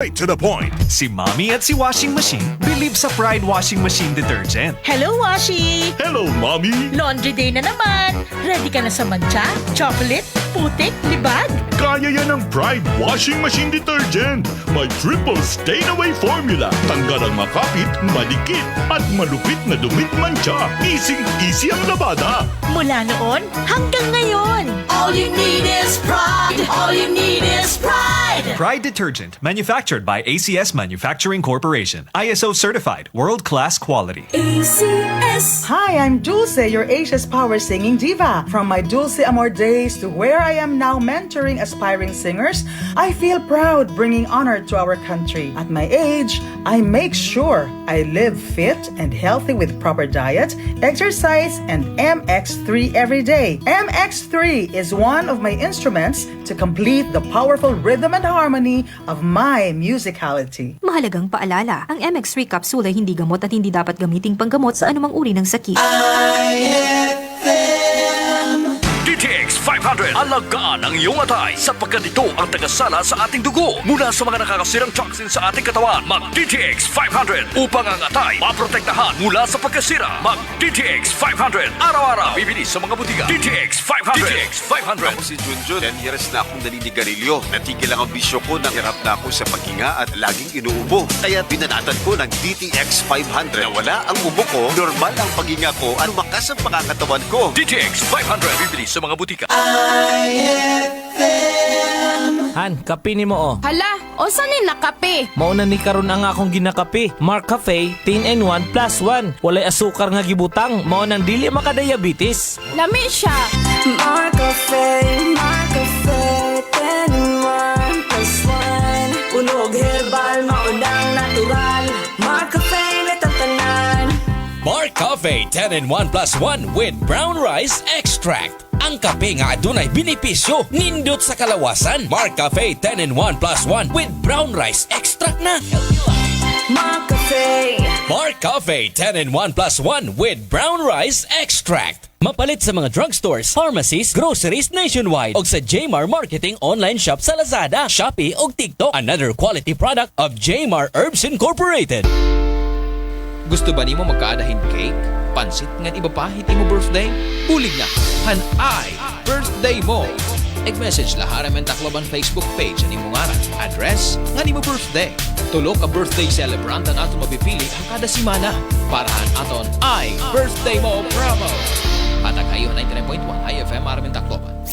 Right to the point. Si Mommy at si Washing Machine believe sa Pride Washing Machine Detergent. Hello, Washi! Hello, Mommy! Laundry day na naman. Ready ka na sa mancha, chocolate, putik, libag? Kaya yan ng Pride Washing Machine Detergent. May triple stain-away formula. Tanggal ang makapit, malikit, at malupit na dumit mancha. Easy ang labada. Mula noon hanggang ngayon. All you need is pride. All you need is pride. Pride Detergent, manufactured by ACS Manufacturing Corporation. ISO certified, world-class quality. ACS. Hi, I'm Dulce, your Asia's power singing diva. From my Dulce Amor days to where I am now mentoring aspiring singers, I feel proud bringing honor to our country. At my age, I make sure I live fit and healthy with proper diet, exercise, and MX3 every day. MX3 is one of my instruments to complete the powerful rhythm and harmony of my musicality. Mahalagang paalala, ang MX3 capsule ay hindi gamot at hindi dapat gamiting panggamot sa anumang uri ng sakit. DTX 500. Alagaan ang iyong atay sapagkat ito ang tagasala sa ating dugo mula sa mga nakakasirang toxins sa ating katawan. Mag DTX 500 upang ang atay maprotektahan mula sa pagkasira. Mag DTX 500. Araw-araw bibili sa mga butika. DTX 500. DTX 500. Ako si Junjun. 10 years na akong naninigarilyo. Natigil ang bisyo ko nang hirap na ako sa paghinga at laging inuubo. Kaya binanatan ko ng DTX 500. Nawala ang ubo ko, normal ang paghinga ko at lumakas ang pangangatawan ko. DTX 500. Bibili sa mga butika. Han, kape ni mo oh. Hala, o saan ni nakape? Mauna ni karon ang akong ginakape. Mark Cafe, 10-in-1 plus 1. Walay asukar nga gibutang. Mao nang dili makadiabetes. Lami siya. Mark Cafe, 10-in-1 plus 1. Unog herbal, maunang natural. Mark Cafe, natatanan. Mark Cafe 10-in-1 plus 1 with brown rice extract. Ang kape nga adunay benepisyo nindot sa kalawasan. Mark Cafe 10-in-1 plus 1 with brown rice extract na. Mark Cafe. Mark Cafe 10-in-1 plus 1 with brown rice extract. Mapalit sa mga drugstores, pharmacies, groceries nationwide o sa Jmar Marketing online shop sa Lazada, Shopee o TikTok. Another quality product of Jmar Herbs Incorporated. Gusto ba nimo magkaadahin cake? Pansit nga ibapahit imo birthday? Bulig na! Hanay! Birthday mo! Eg-message lahara men Tacloban Facebook page ang imong ngaran, address, nga nimo birthday. Tulok ka birthday celebrant ang ato mapipili ang kada simana. Parahan aton ay Birthday Mo Promo! Hatag hayo 99.1 IFM Aramen Tacloban.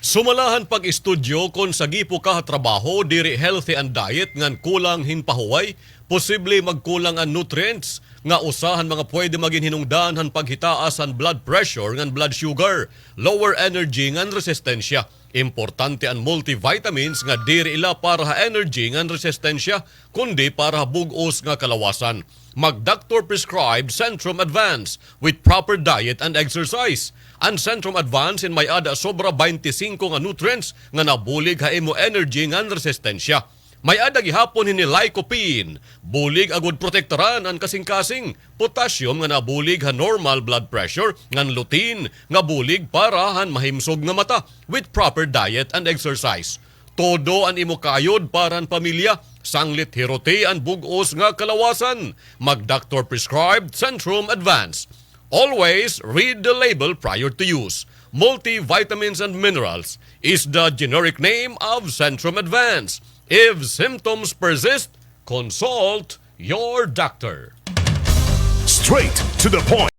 Sumalahan pag-estudyo kung sagipo ka trabaho diri healthy and diet ngan kulang hinpahuway, posible magkulang ang nutrients nga usahan mga pwede maging hinungdan han paghitaas ang blood pressure ngan blood sugar, lower energy ngan resistensya. Importante ang multivitamins nga diri ila para ha energy ngan resistensya kundi para bugos nga kalawasan. Mag-doctor prescribed Centrum Advance with proper diet and exercise. Ang Centrum Advance in may ada sobra 25 nga nutrients nga nabulig ha imo energy ngan resistensya. May ada gihapon ni lycopene, bulig agud protektaran ang kasing-kasing, potassium nga nabulig ha normal blood pressure, ngan lutein nga bulig para han mahimsog nga mata with proper diet and exercise. Todo ang imo kayod para ang pamilya, sanglit hirote ang bugos nga kalawasan. Mag-doctor prescribed Centrum Advance. Always read the label prior to use. Multivitamins and minerals is the generic name of Centrum Advance. If symptoms persist, consult your doctor. Straight to the point.